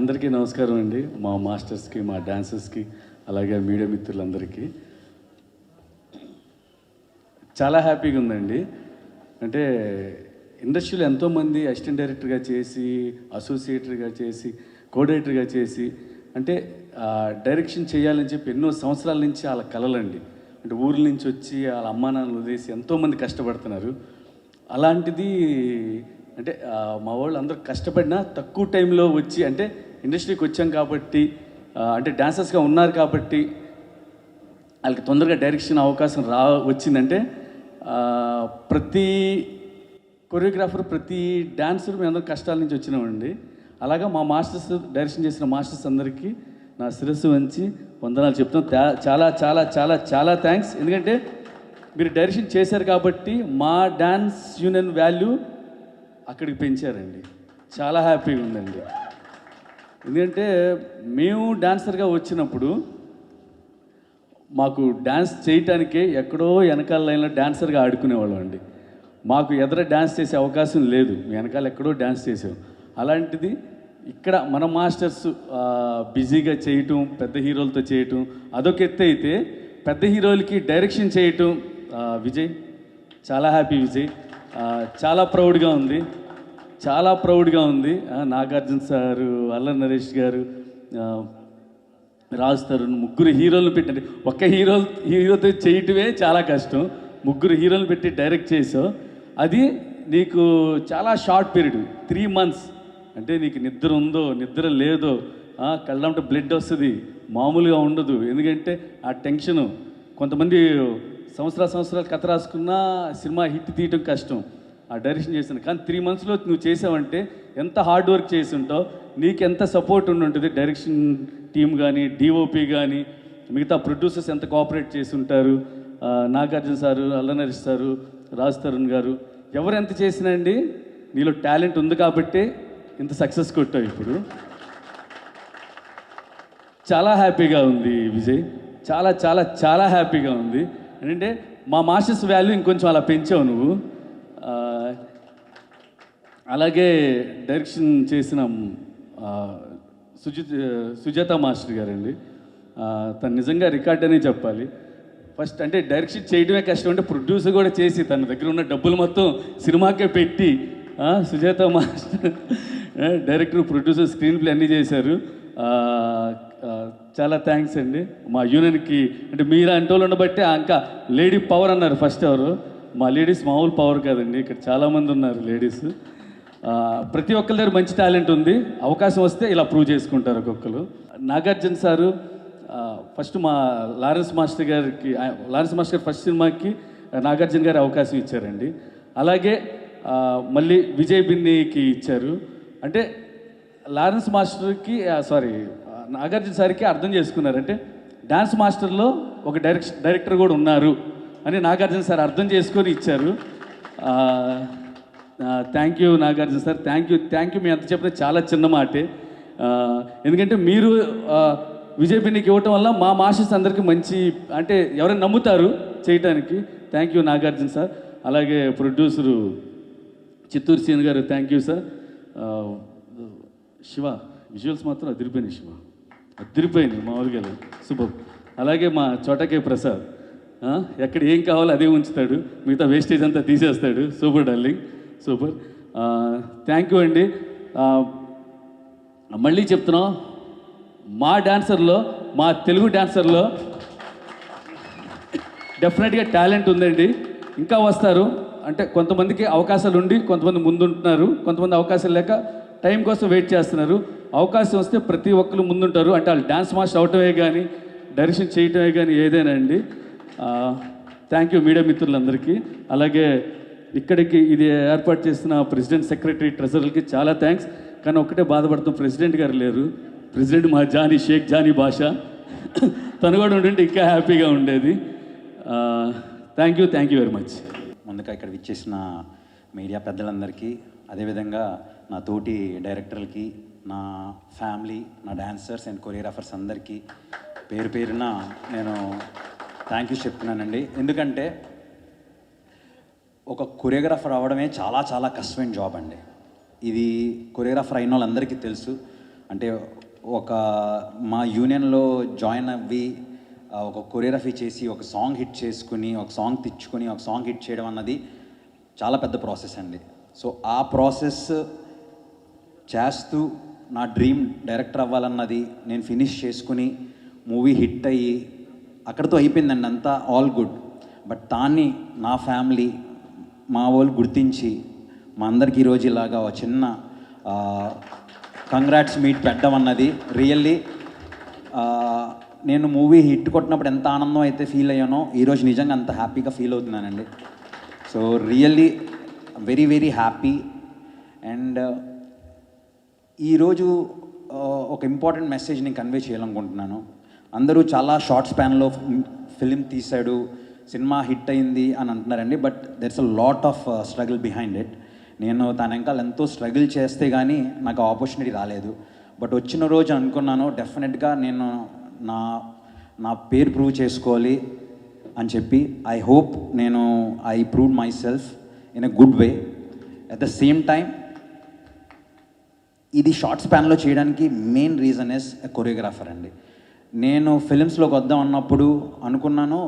అందరికీ నమస్కారం అండి. మా మాస్టర్స్కి, మా డాన్సర్స్కి, అలాగే మీడియా మిత్రులందరికీ చాలా హ్యాపీగా ఉందండి. అంటే ఇండస్ట్రీలో ఎంతోమంది అసిస్టెంట్ డైరెక్టర్గా చేసి, అసోసియేటర్గా చేసి, కో డైరెక్టర్గా చేసి, అంటే డైరెక్షన్ చేయాలని చెప్పి ఎన్నో సంవత్సరాల నుంచి వాళ్ళ కలలండి. అంటే ఊర్ల నుంచి వచ్చి వాళ్ళ అమ్మా నాన్నలు వదిలేసి ఎంతోమంది కష్టపడుతున్నారు. అలాంటిది అంటే మా వాళ్ళు అందరూ కష్టపడినా తక్కువ టైంలో వచ్చి, అంటే ఇండస్ట్రీకి వచ్చాం కాబట్టి, అంటే డాన్సర్స్గా ఉన్నారు కాబట్టి వాళ్ళకి తొందరగా డైరెక్షన్ అవకాశం వచ్చిందంటే ప్రతి కొరియోగ్రాఫర్, ప్రతి డాన్సర్ మేము అందరూ కష్టాల నుంచి వచ్చినామండి. అలాగా మా మాస్టర్స్, డైరెక్షన్ చేసిన మాస్టర్స్ అందరికీ నా శిరస్సు వంచి వందనాలు చెప్తాం. చాలా చాలా చాలా చాలా థ్యాంక్స్. ఎందుకంటే మీరు డైరెక్షన్ చేశారు కాబట్టి మా డాన్స్ యూనియన్ వాల్యూ అక్కడికి పెంచారండి. చాలా హ్యాపీగా ఉందండి. ఎందుకంటే మేము డాన్సర్గా వచ్చినప్పుడు మాకు డ్యాన్స్ చేయటానికే ఎక్కడో వెనకాల లైన్లో డాన్సర్గా ఆడుకునేవాళ్ళం అండి. మాకు ఎదుర డ్యాన్స్ చేసే అవకాశం లేదు. వెనకాల ఎక్కడో డ్యాన్స్ చేసాం. అలాంటిది ఇక్కడ మన మాస్టర్స్ బిజీగా చేయటం, పెద్ద హీరోలతో చేయటం అదొక ఎత్తు అయితే, పెద్ద హీరోలకి డైరెక్షన్ చేయటం విజయ్ చాలా హ్యాపీ. విజయ్ చాలా ప్రౌడ్గా ఉంది, చాలా ప్రౌడ్గా ఉంది. నాగార్జున సారు, అల్లరి నరేష్ గారు, రాజ్ తరుణ్, ముగ్గురు హీరోలను పెట్టండి. ఒక్క హీరోతో చేయటమే చాలా కష్టం. ముగ్గురు హీరోలు పెట్టి డైరెక్ట్ చేసావు. అది నీకు చాలా షార్ట్ పీరియడ్, 3 months. అంటే నీకు నిద్ర ఉందో నిద్ర లేదో, కళ్ళంటే బ్లడ్ వస్తుంది, మామూలుగా ఉండదు. ఎందుకంటే ఆ టెన్షను. కొంతమంది సంవత్సరాలు కథ రాసుకున్నా సినిమా హిట్ తీయటం కష్టం. ఆ డైరెక్షన్ చేశాను. కానీ 3 monthsలో నువ్వు చేసావంటే ఎంత హార్డ్ వర్క్ చేసి ఉంటావు, నీకు ఎంత సపోర్ట్ ఉంటుంది. డైరెక్షన్ టీమ్ కానీ, డిఓపి కానీ, మిగతా ప్రొడ్యూసర్స్ ఎంత కోఆపరేట్ చేసి ఉంటారు. నాగార్జున సారు, అల్లరి నరేష్ సారు, రాజ్ తరుణ్ గారు, ఎవరు ఎంత చేసినా అండి నీలో టాలెంట్ ఉంది కాబట్టి ఇంత సక్సెస్ కొట్టావు. ఇప్పుడు చాలా హ్యాపీగా ఉంది విజయ్, చాలా చాలా చాలా హ్యాపీగా ఉంది. ఏంటంటే మా మాస్టర్స్ వాల్యూ ఇంకొంచెం అలా పెంచావు నువ్వు. అలాగే డైరెక్షన్ చేసిన సుజాత మాస్టర్ గారండి, తను నిజంగా రికార్డ్ అనే చెప్పాలి. ఫస్ట్ అంటే డైరెక్షన్ చేయడమే కష్టం, అంటే ప్రొడ్యూసర్ కూడా చేసి తన దగ్గర ఉన్న డబ్బులు మొత్తం సినిమాకే పెట్టి, Sujatha master director, producer, screen play అన్నీ చేశారు. చాలా థ్యాంక్స్ అండి మా యూనియన్కి. అంటే మీరు అంటోళ్ళు ఉండబట్టి ఇంకా లేడీ పవర్ అన్నారు ఫస్ట్. ఎవరు మా లేడీస్ మామూలు పవర్ కాదండి, ఇక్కడ చాలామంది ఉన్నారు లేడీస్. ప్రతి ఒక్కరి దగ్గర మంచి టాలెంట్ ఉంది. అవకాశం వస్తే ఇలా ప్రూవ్ చేసుకుంటారు ఒక్కొక్కరు. నాగార్జున సారు ఫస్ట్ మా లారెన్స్ మాస్టర్ గారు ఫస్ట్ సినిమాకి నాగార్జున గారు అవకాశం ఇచ్చారండి. అలాగే మళ్ళీ విజయ్ బిన్నీకి ఇచ్చారు. అంటే లారెన్స్ మాస్టర్కి నాగార్జున సార్కి అర్థం చేసుకున్నారు. అంటే డాన్స్ మాస్టర్లో ఒక డైరెక్టర్ కూడా ఉన్నారు అని నాగార్జున సార్ అర్థం చేసుకొని ఇచ్చారు. Thank you Nagarjuna sir, thank you. మీ అంత చెప్పిన చాలా చిన్న మాటే. ఎందుకంటే మీరు విజయ్ బిన్నీకి ఇవ్వటం వల్ల మా మాస్టర్స్ అందరికీ మంచి, అంటే ఎవరైనా నమ్ముతారు చేయటానికి. Thank you Nagarjuna sir. అలాగే ప్రొడ్యూసరు చిత్తూరు సీన్ గారు, thank you sir. Shiva visuals మాత్రం అదిరిపోయినాయి. శివ అదిరిపోయినాయి, మామూలుగా సూపర్. అలాగే మా చోటకే ప్రసాద్, ఎక్కడ ఏం కావాలో అదే ఉంచుతాడు, మిగతా వేస్టేజ్ అంతా తీసేస్తాడు. Super darling, super. Thank you అండి. మళ్ళీ చెప్తున్నాం, మా డాన్సర్లో, మా తెలుగు డాన్సర్లో డెఫినెట్గా టాలెంట్ ఉందండి. ఇంకా వస్తారు. అంటే కొంతమందికి అవకాశాలు ఉండి కొంతమంది ముందుంటున్నారు, కొంతమంది అవకాశాలు లేక టైం కోసం వెయిట్ చేస్తున్నారు. అవకాశం వస్తే ప్రతి ఒక్కరు ముందుంటారు. అంటే వాళ్ళు డాన్స్ మాస్టర్ అవటమే కానీ, డైరెక్షన్ చేయటమే కానీ ఏదైనా అండి. థ్యాంక్ యూ మీడియా మిత్రులందరికీ. అలాగే ఇక్కడికి ఇది ఏర్పాటు చేసిన ప్రెసిడెంట్, సెక్రటరీ, ట్రెజరర్కి చాలా థ్యాంక్స్. కానీ ఒక్కటే బాధపడుతాం, ప్రెసిడెంట్ గారు లేరు. ప్రెసిడెంట్ మా షేక్ జానీ బాషా, తను కూడా ఉంటుంటే ఇంకా హ్యాపీగా ఉండేది. Thank you very much. ముందుగా ఇక్కడ విచ్చేసిన మీడియా పెద్దలందరికీ, అదేవిధంగా నా తోటి డైరెక్టర్లకి, నా ఫ్యామిలీ, నా డాన్సర్స్ అండ్ కొరియోగ్రాఫర్స్ అందరికీ పేరు పేరున నేను థ్యాంక్ యూ చెప్తున్నానండి. ఎందుకంటే ఒక కొరియోగ్రాఫర్ అవ్వడమే చాలా చాలా కష్టమైన జాబ్ అండి. ఇది కొరియోగ్రాఫర్ అయిన వాళ్ళందరికీ తెలుసు. అంటే ఒక మా యూనియన్లో జాయిన్ అవ్వి ఒక కొరియోగ్రఫీ చేసి ఒక సాంగ్ హిట్ చేసుకుని ఒక సాంగ్ తెచ్చుకొని ఒక సాంగ్ హిట్ చేయడం అన్నది చాలా పెద్ద ప్రాసెస్ అండి. సో ఆ ప్రాసెస్ చేస్తూ నా డ్రీమ్ డైరెక్టర్ అవ్వాలన్నది నేను ఫినిష్ చేసుకుని మూవీ హిట్ అయ్యి అక్కడితో అయిపోయిందండి, అంతా ఆల్ గుడ్. బట్ దాన్ని నా ఫ్యామిలీ మా వాళ్ళు గుర్తించి మా అందరికి ఈరోజు ఇలాగా ఒక చిన్న కంగ్రాట్స్ మీట్ పెట్టడం అన్నది రియల్లీ నేను మూవీ హిట్ కొట్టినప్పుడు ఎంత ఆనందం అయితే ఫీల్ అయ్యానో ఈరోజు నిజంగా అంత హ్యాపీగా ఫీల్ అవుతున్నానండి. So really very very happy. And ఈరోజు ఒక ఇంపార్టెంట్ మెసేజ్ నేను కన్వే చేయాలనుకుంటున్నాను. అందరూ చాలా షార్ట్ స్పాన్లో ఫిలిం తీశాడు, సినిమా హిట్ అయింది అని అంటున్నారండి. But there's a lot of struggle behind it. నేను తన వెనకాల ఎంతో స్ట్రగుల్ చేస్తే కానీ నాకు ఆపర్చునిటీ రాలేదు. బట్ వచ్చిన రోజు అనుకున్నాను డెఫినెట్గా నేను నా పేరు ప్రూవ్ చేసుకోవాలి అని చెప్పి. ఐ హోప్ నేను I prove my self in a good way. At the same time ఇది షార్ట్ స్పాన్లో చేయడానికి main reason is a choreographer అండి. నేను ఫిలిమ్స్లోకి వద్దాం అన్నప్పుడు అనుకున్నాను,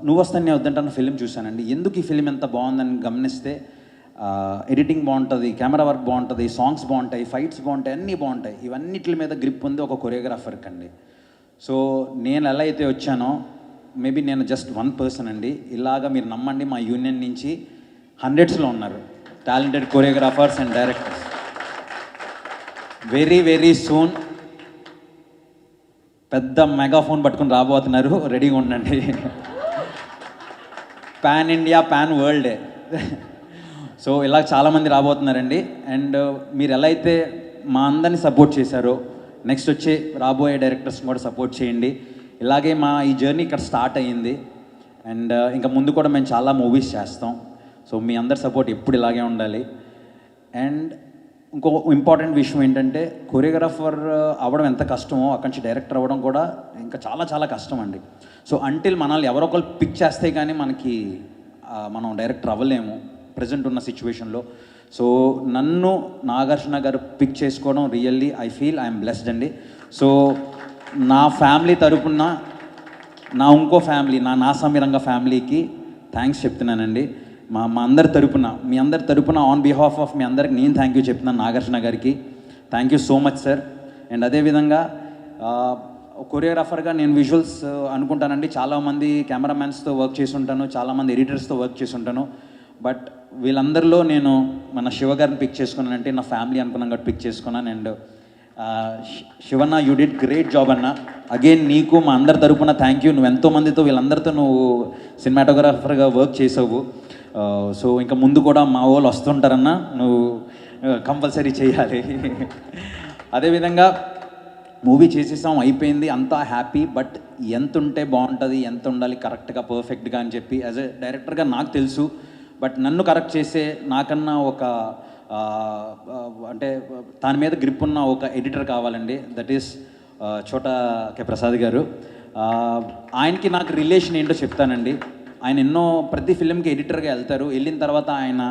నువ్వు వస్తానే వద్దంటాను ఫిలిం చూశానండి. ఎందుకు ఈ ఫిలిం ఎంత బాగుందని గమనిస్తే ఎడిటింగ్ బాగుంటుంది, కెమెరా వర్క్ బాగుంటుంది, సాంగ్స్ బాగుంటాయి, ఫైట్స్ బాగుంటాయి, అన్నీ బాగుంటాయి. ఇవన్నిటి మీద గ్రిప్ ఉంది ఒక కొరియోగ్రాఫర్కి అండి. సో నేను ఎలా అయితే వచ్చానో మేబీ నేను జస్ట్ వన్ పర్సన్ అండి. ఇలాగ మీరు నమ్మండి, మా యూనియన్ నుంచి హండ్రెడ్స్లో ఉన్నారు talented choreographers and directors. Very very soon పెద్ద మెగాఫోన్ పట్టుకుని రాబోతున్నారు, రెడీగా ఉండండి. పాన్ ఇండియా పాన్ వరల్డే. సో ఇలా చాలామంది రాబోతున్నారండి. అండ్ మీరు ఎలా అయితే మా అందరినీ సపోర్ట్ చేశారో నెక్స్ట్ వచ్చే రాబోయే డైరెక్టర్స్ని కూడా సపోర్ట్ చేయండి. ఇలాగే మా ఈ జర్నీ ఇక్కడ స్టార్ట్ అయ్యింది. అండ్ ఇంకా ముందు కూడా మేము చాలా మూవీస్ చేస్తాం. సో మీ అందరి సపోర్ట్ ఎప్పుడు ఇలాగే ఉండాలి. అండ్ ఇంకో ఇంపార్టెంట్ విషయం ఏంటంటే కొరియోగ్రాఫర్ అవ్వడం ఎంత కష్టమో అక్కడి నుంచి డైరెక్టర్ అవ్వడం కూడా ఇంకా చాలా చాలా కష్టం అండి. సో అంటిల్ మనల్ని ఎవరో ఒకరు పిక్ చేస్తే కానీ మనం డైరెక్టర్ అవ్వలేము ప్రజెంట్ ఉన్న సిచ్యువేషన్లో. సో నన్ను నాగార్జున గారు పిక్ చేసుకోవడం really I feel I'm blessed అండి. సో నా ఫ్యామిలీ తరపున ఇంకో ఫ్యామిలీ నా సమీరంగ ఫ్యామిలీకి థ్యాంక్స్ చెప్తున్నానండి. మా అందరి తరపున మీ అందరి తరపున ఆన్ బిహాఫ్ ఆఫ్ మీ అందరికి నేను థ్యాంక్ యూ చెప్తున్నాను నాగార్జున గారికి. Thank you so much sir. And అదేవిధంగా కొరియోగ్రాఫర్గా నేను విజువల్స్ అనుకుంటానండి, చాలామంది కెమెరామ్యాన్స్తో వర్క్ చేసి ఉంటాను, చాలామంది ఎడిటర్స్తో వర్క్ చేసి ఉంటాను. బట్ వీళ్ళందరిలో నేను మన శివ గారిని పిక్ చేసుకున్నానంటే నా ఫ్యామిలీ అనుకున్నాను కాబట్టి పిక్ చేసుకున్నాను. And Shivanna you did great job అన్న. అగైన్ నీకు మా అందరి తరపున థ్యాంక్ యూ. నువ్వు ఎంతోమందితో వీళ్ళందరితో నువ్వు సినిమాటోగ్రాఫర్గా వర్క్ చేసావు. సో ఇంకా ముందు కూడా మా వాళ్ళు వస్తుంటారన్నా, నువ్వు కంపల్సరీ చేయాలి. అదేవిధంగా మూవీ చేసేసాం, అయిపోయింది, అంతా హ్యాపీ. బట్ ఎంత ఉంటే బాగుంటుంది, ఎంత ఉండాలి కరెక్ట్గా పర్ఫెక్ట్గా అని చెప్పి యాజ్ ఎ డైరెక్టర్గా నాకు తెలుసు. బట్ నన్ను కరెక్ట్ చేసే నాకన్నా ఒక అంటే దాని మీద గ్రిప్ ఉన్న ఒక ఎడిటర్ కావాలండి. దట్ ఈస్ చోటా కే ప్రసాద్ గారు. ఆయనకి నాకు రిలేషన్ ఏంటో చెప్తానండి. ఆయన ప్రతి ఫిలింకి ఎడిటర్గా వెళ్తారు. వెళ్ళిన తర్వాత ఆయన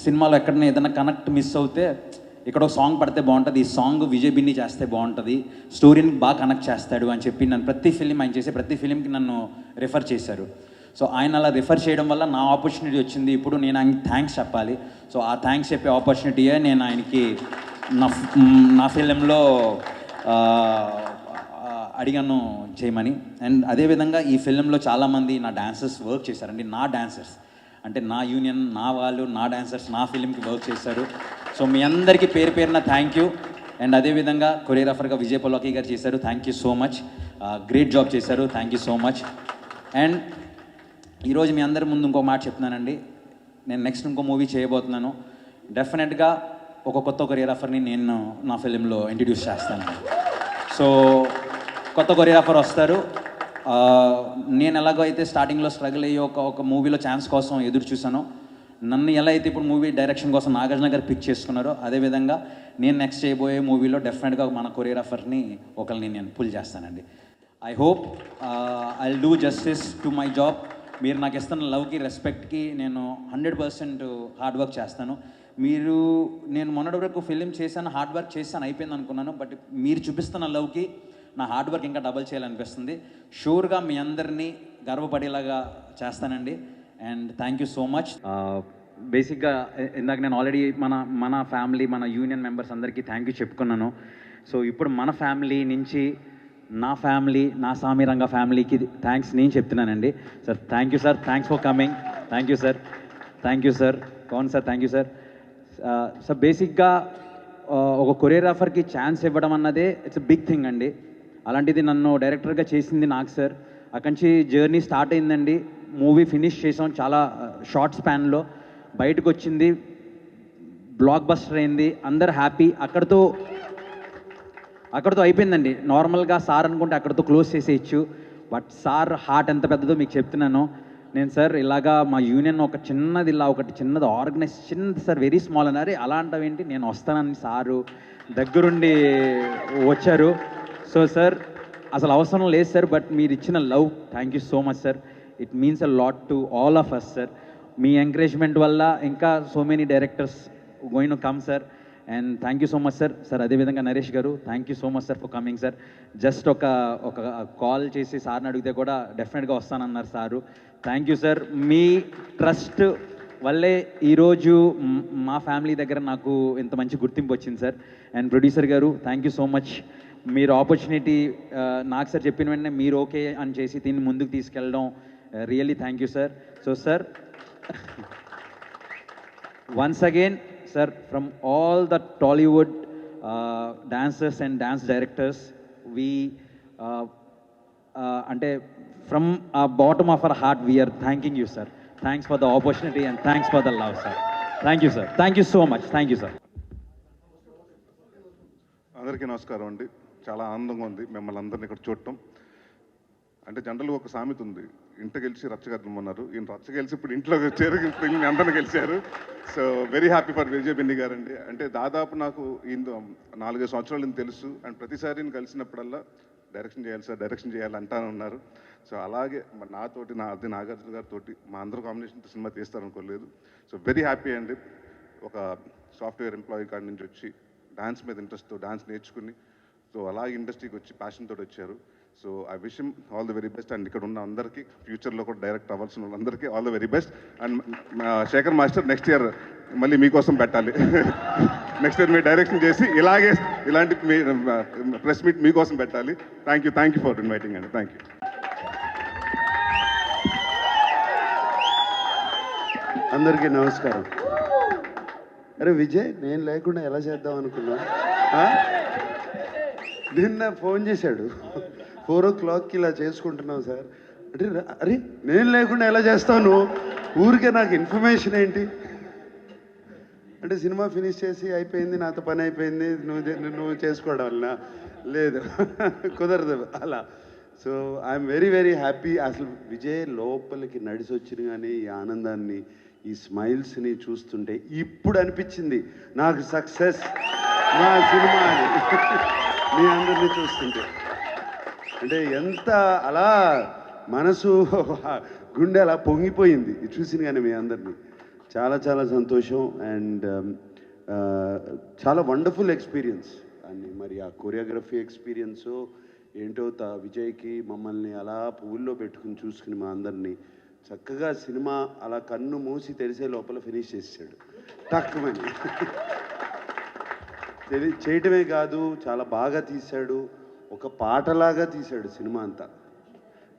సినిమాలో ఎక్కడైనా ఏదైనా కనెక్ట్ మిస్ అవుతే ఇక్కడ ఒక సాంగ్ పడితే బాగుంటుంది, ఈ సాంగ్ విజయ్ బిన్ని చేస్తే బాగుంటుంది, స్టోరీని బాగా కనెక్ట్ చేస్తాడు అని చెప్పి నన్ను ఆయన చేసే ప్రతి ఫిలింకి నన్ను రిఫర్ చేశారు. సో ఆయన అలా రిఫర్ చేయడం వల్ల నా ఆపర్చునిటీ వచ్చింది. ఇప్పుడు నేను ఆయనకి థ్యాంక్స్ చెప్పాలి. సో ఆ థ్యాంక్స్ చెప్పే ఆపర్చునిటీయే నేను ఆయనకి నా ఫిలింలో అడిగాను చేయమని. అండ్ అదేవిధంగా ఈ ఫిలింలో చాలామంది నా డాన్సర్స్ వర్క్ చేశారండి. నా డాన్సర్స్ అంటే నా యూనియన్, నా వాళ్ళు, నా డాన్సర్స్ నా ఫిలింకి వర్క్ చేశారు. సో మీ అందరికీ పేరు పేరున థ్యాంక్ యూ. అండ్ అదేవిధంగా కొరియోగ్రాఫర్గా విజయ్ పల్లాకి గారు చేశారు. Thank you so much, great job చేశారు. Thank you so much. And ఈరోజు మీ అందరి ముందు ఇంకో మాట చెప్తున్నానండి. నేను నెక్స్ట్ ఇంకో మూవీ చేయబోతున్నాను. డెఫినెట్గా ఒక కొత్త కొరియోగ్రాఫర్ని నేను నా ఫిలింలో ఇంట్రడ్యూస్ చేస్తాను. సో కొత్త కొరియోగ్రాఫర్ వస్తారు. నేను ఎలాగో అయితే స్టార్టింగ్లో స్ట్రగుల్ అయ్యి ఒక మూవీలో ఛాన్స్ కోసం ఎదురు చూసానో, నన్ను ఎలా అయితే ఇప్పుడు మూవీ డైరెక్షన్ కోసం నాగార్జున గారు పిక్ చేసుకున్నారో, అదేవిధంగా నేను నెక్స్ట్ చేయబోయే మూవీలో డెఫినెట్గా మన కొరియోగ్రాఫర్ని ఒకరిని నేను పుల్ చేస్తానండి. I hope I will do justice to my job. మీరు నాకు ఇస్తున్న లవ్కి, రెస్పెక్ట్కి నేను 100% హార్డ్ వర్క్ చేస్తాను. మీరు నేను మొన్నటి వరకు ఫిలిం చేశాను, హార్డ్ వర్క్ చేశాను, అయిపోయింది అనుకున్నాను. బట్ మీరు చూపిస్తున్న లవ్కి నా హార్డ్ వర్క్ ఇంకా డబల్ చేయాలనిపిస్తుంది. షూర్గా మీ అందరినీ గర్వపడేలాగా చేస్తానండి. And thank you so much. బేసిక్గా ఇందాక నేను ఆల్రెడీ మన ఫ్యామిలీ, మన యూనియన్ మెంబర్స్ అందరికీ థ్యాంక్ యూ చెప్పుకున్నాను. సో ఇప్పుడు మన ఫ్యామిలీ నుంచి నా ఫ్యామిలీ, నా సామిరంగ ఫ్యామిలీకి థ్యాంక్స్ నేను చెప్తున్నానండి. Sir thank you sir, thanks for coming. Thank you sir, thank you sir. కౌన్ sir, thank you sir. Sir బేసిక్గా ఒక కొరియోగ్రాఫర్కి ఛాన్స్ ఇవ్వడం అన్నదే ఇట్స్ బిగ్ థింగ్ అండి. అలాంటిది నన్ను డైరెక్టర్గా చేసింది నాకు సార్. అక్కడి నుంచి జర్నీ స్టార్ట్ అయిందండి. మూవీ ఫినిష్ చేసాం చాలా షార్ట్ స్పాన్లో. బయటకు వచ్చింది, బ్లాక్ బస్టర్ అయింది, అందరు హ్యాపీ. అక్కడితో అయిపోయిందండి. నార్మల్గా సార్ అనుకుంటే అక్కడితో క్లోజ్ చేసేయచ్చు. బట్ సార్ హార్ట్ ఎంత పెద్దదో మీకు చెప్తున్నాను నేను. సార్ ఇలాగా మా యూనియన్ ఒక చిన్నది, ఇలా ఒకటి చిన్నది ఆర్గనైజ్, చిన్నది సార్, వెరీ స్మాల్ అన్నారు. అలాంటివేంటి, నేను వస్తానని సారు దగ్గరుండి వచ్చారు. సో సార్ అసలు అవసరం లేదు సార్, బట్ మీరు ఇచ్చిన love, thank you so much sir. It means a lot to all of us sir. మీ ఎంకరేజ్మెంట్ వల్ల ఇంకా so many directors going to come sir. And thank you so much sir. Sir అదేవిధంగా నరేష్ గారు, thank you so much sir for coming sir. Just ఒక call చేసి సార్ని అడిగితే కూడా డెఫినెట్గా వస్తానన్నారు సారు. Thank you sir. మీ ట్రస్ట్ వల్లే ఈరోజు మా ఫ్యామిలీ దగ్గర నాకు ఇంత మంచి గుర్తింపు వచ్చింది సార్. అండ్ ప్రొడ్యూసర్ గారు, థ్యాంక్ యూ సో మచ్. మీరు ఆపర్చునిటీ నాకు సార్ చెప్పిన వెంటనే మీరు ఓకే అని చేసి దీన్ని ముందుకు తీసుకెళ్ళడం really thank you sir. So sir once again sir, from all the Tollywood dancers and dance directors, we ante from our bottom of our heart we are thanking you sir. Thanks for the opportunity and thanks for the love sir. Thank you sir, thank you so much, thank you sir. అందరికీ నమస్కారం అండి. చాలా ఆనందంగా ఉంది మిమ్మల్ని అందరినీ ఇక్కడ చూడటం. అంటే జనరల్గా ఒక సామెత ఉంది, ఇంట గెలిచి రచ్చగెలమన్నారు. ఈయన రచ్చ గెలిచి ఇప్పుడు ఇంట్లో వచ్చారు, ఇప్పుడు మీ అందరిని గెలిచారు. So very happy for Vijay Binny గారు అండి. అంటే దాదాపు నాకు ఈయన 4-5 సంవత్సరాలు ఈయన తెలుసు. అండ్ ప్రతిసారి నేను కలిసినప్పుడల్లా డైరెక్షన్ చేయాలి సార్, డైరెక్షన్ చేయాలి అంటాను ఉన్నారు. సో అలాగే మరి నాతోటి అది నాగార్జున గారితో మా అందరూ కాంబినేషన్తో సినిమా తీస్తారనుకోలేదు. సో వెరీ హ్యాపీ అండి. ఒక సాఫ్ట్వేర్ ఎంప్లాయీ కాడి నుంచి వచ్చి డాన్స్ మీద ఇంట్రెస్ట్తో డాన్స్ నేర్చుకుని, సో అలాగే ఇండస్ట్రీకి వచ్చి ప్యాషన్ తోటి వచ్చారు. So I wish him all the very best. అండ్ ఇక్కడ ఉన్న అందరికీ, ఫ్యూచర్లో కూడా డైరెక్ట్ అవ్వాల్సిన వాళ్ళందరికీ all the very best. And Shekhar master next year మళ్ళీ మీకోసం పెట్టాలి. నెక్స్ట్ ఇయర్ మీరు డైరెక్షన్ చేసి ఇలాంటి మీ ప్రెస్ మీట్ మీకోసం పెట్టాలి. థ్యాంక్ యూ ఫర్ ఇన్వైటింగ్ అండి. Thank you. అందరికీ నమస్కారం. అరే విజయ్, నేను లేకుండా ఎలా చేద్దాం అనుకున్నా? నిన్న ఫోన్ చేశాడు, 4 o'clockకి ఇలా చేసుకుంటున్నావు సార్ అంటే. అరే నేను లేకుండా ఎలా చేస్తాను, ఊరికే నాకు ఇన్ఫర్మేషన్ ఏంటి అంటే, సినిమా ఫినిష్ చేసి అయిపోయింది, నాతో పని అయిపోయింది, నువ్వు చేసుకోవడం వల్ల లేదు, కుదరదు అలా. So I'm very very happy. అసలు విజయ్ లోపలికి నడిచి వచ్చిన కానీ ఈ ఆనందాన్ని, ఈ స్మైల్స్ని చూస్తుంటే ఇప్పుడు అనిపించింది నాకు సక్సెస్ మా సినిమా అని. మీ అందరినీ చూస్తుంటే అంటే ఎంత అలా మనసు, గుండె అలా పొంగిపోయింది చూసిన కానీ మీ అందరినీ. చాలా చాలా సంతోషం. అండ్ చాలా వండర్ఫుల్ ఎక్స్పీరియన్స్. అని మరి ఆ కొరియోగ్రఫీ ఎక్స్పీరియన్స్ ఏంటో విజయ్కి మమ్మల్ని అలా పువ్వుల్లో పెట్టుకుని చూసుకుని మా అందరినీ చక్కగా సినిమా అలా కన్ను మూసి తెరిసే లోపల ఫినిష్ చేసాడు టక్కుమని. చేయటమే కాదు, చాలా బాగా తీశాడు, ఒక పాటలాగా తీశాడు సినిమా అంతా.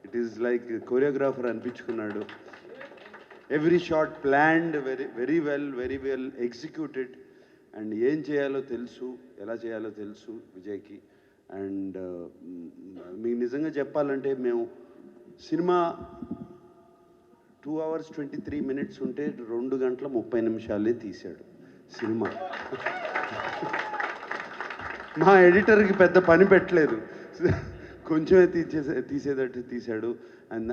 ఇట్ ఈస్ లైక్ కొరియోగ్రాఫర్ అనిపించుకున్నాడు. Every shot planned, very well executed. And ఏం చేయాలో తెలుసు, ఎలా చేయాలో తెలుసు విజయ్కి. అండ్ మీకు నిజంగా చెప్పాలంటే మేము సినిమా 2 hours 23 minutes ఉంటే 2 గంటల 30 నిమిషాలే తీశాడు సినిమా. మా ఎడిటర్కి పెద్ద పని పెట్టలేదు, కొంచెమే తీసేటట్టు తీశాడు. అండ్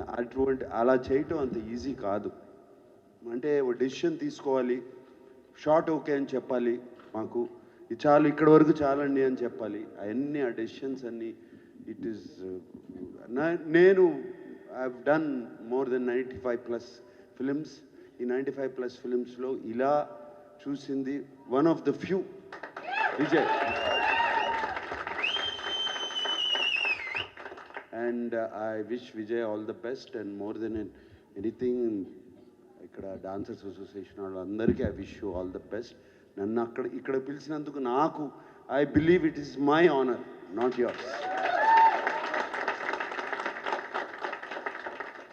అలా చేయటం అంత ఈజీ కాదు. అంటే డెసిషన్ తీసుకోవాలి, షార్ట్ ఓకే అని చెప్పాలి, మాకు ఇది చాలు, ఇక్కడ వరకు చాలండి అని చెప్పాలి. అవన్నీ ఆ డెసిషన్స్ అన్నీ ఇట్ ఈస్ నేను I've done more than 95+ films. ఈ 95+ ఫిలిమ్స్లో ఇలా చూసింది one of the few Vijay. And I wish Vijay all the best and more than anything ఇక్కడ డాన్సర్స్ అసోసియేషన్ వాళ్ళందరికీ I wish you all the best. నన్ను ఇక్కడ పిలిచినందుకు నాకు I believe it is my honour, not yours.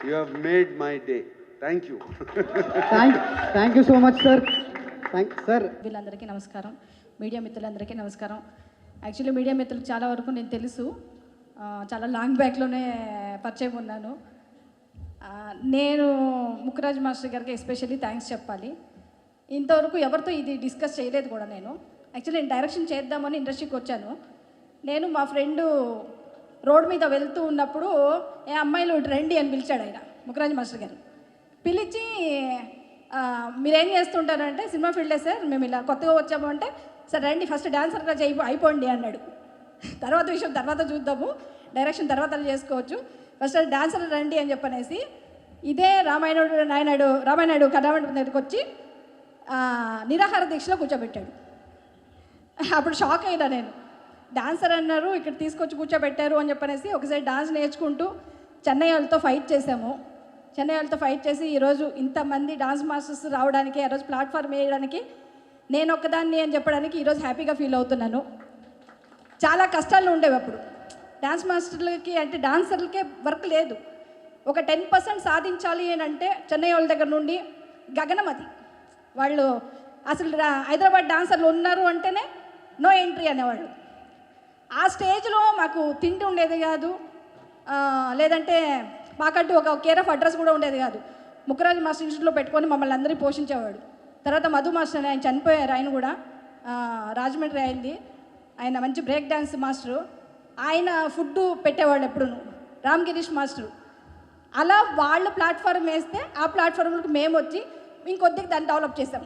You have made my day. Thank you. Thank you so much sir. Sir వీళ్ళందరికీ నమస్కారం, media మిత్రులందరికీ నమస్కారం. Actually media మిత్రులకు చాలా వరకు నేను తెలుసు, చాలా లాంగ్ బ్యాక్లోనే పరిచయం ఉన్నాను. నేను ముక్కురాజ్ మాస్టర్ గారికి ఎస్పెషల్లీ థ్యాంక్స్ చెప్పాలి. ఇంతవరకు ఎవరితో ఇది డిస్కస్ చేయలేదు కూడా. నేను యాక్చువల్లీ నేను డైరెక్షన్ చేద్దామని ఇండస్ట్రీకి వచ్చాను. నేను మా ఫ్రెండు రోడ్ మీద వెళ్తూ ఉన్నప్పుడు ఏ అమ్మాయిలు ఇటు రండి అని పిలిచాడు ఆయన, ముక్కురాజ్ మాస్టర్ గారు. పిలిచి మీరేం చేస్తుంటారంటే సినిమా ఫీల్డే సార్, మేము ఇలా కొత్తగా వచ్చాము అంటే, సార్ రండి ఫస్ట్ డాన్సర్గా అయిపోండి అన్నాడు. తర్వాత విషయం తర్వాత చూద్దాము, డైరెక్షన్ తర్వాత చేసుకోవచ్చు, ఫస్ట్ డాన్సర్ రండి అని చెప్పనేసి ఇదే రామాయణుడు కథామండపం దగ్గరికి వచ్చి నిరాహార దీక్షలో కూర్చోబెట్టాడు. అప్పుడు షాక్ అయినా నేను. డాన్సర్ అన్నారు, ఇక్కడ తీసుకొచ్చి కూర్చోబెట్టారు అని చెప్పనేసి ఒకసారి డాన్స్ నేర్చుకుంటూ చెన్నై వాళ్ళతో ఫైట్ చేసాము. చెన్నై వాళ్ళతో ఫైట్ చేసి ఈరోజు ఇంతమంది డాన్స్ మాస్టర్స్ రావడానికి, ఆ రోజు ప్లాట్ఫామ్ వేయడానికి నేను ఒక్కదాన్ని అని చెప్పడానికి ఈరోజు హ్యాపీగా ఫీల్ అవుతున్నాను. చాలా కష్టాలు ఉండేవి అప్పుడు డాన్స్ మాస్టర్లకి, అంటే డాన్సర్లకే వర్క్ లేదు. ఒక 10% సాధించాలి అని అంటే చెన్నై వాళ్ళ దగ్గర నుండి గగనం అది. వాళ్ళు అసలు హైదరాబాద్ డాన్సర్లు ఉన్నారు అంటేనే నో ఎంట్రీ అనేవాళ్ళు. ఆ స్టేజ్లో మాకు తిండి ఉండేది కాదు, లేదంటే మాకంటూ ఒక కేర్ ఆఫ్ అడ్రస్ కూడా ఉండేది కాదు. ముక్కురాజ్ మాస్టర్ ఇన్స్టిట్యూట్లో పెట్టుకొని మమ్మల్ని అందరినీ పోషించేవాడు. తర్వాత మధు మాస్టర్ ఆయన చనిపోయారు, ఆయన కూడా రాజమండ్రి అయింది. ఆయన మంచి బ్రేక్ డ్యాన్స్ మాస్టరు, ఆయన ఫుడ్ పెట్టేవాళ్ళు ఎప్పుడు. రామ్ గిరీష్ మాస్టరు. అలా వాళ్ళు ప్లాట్ఫామ్ వేస్తే ఆ ప్లాట్ఫామ్కి మేము వచ్చి ఇంకొద్దిగా దాన్ని డెవలప్ చేసాం.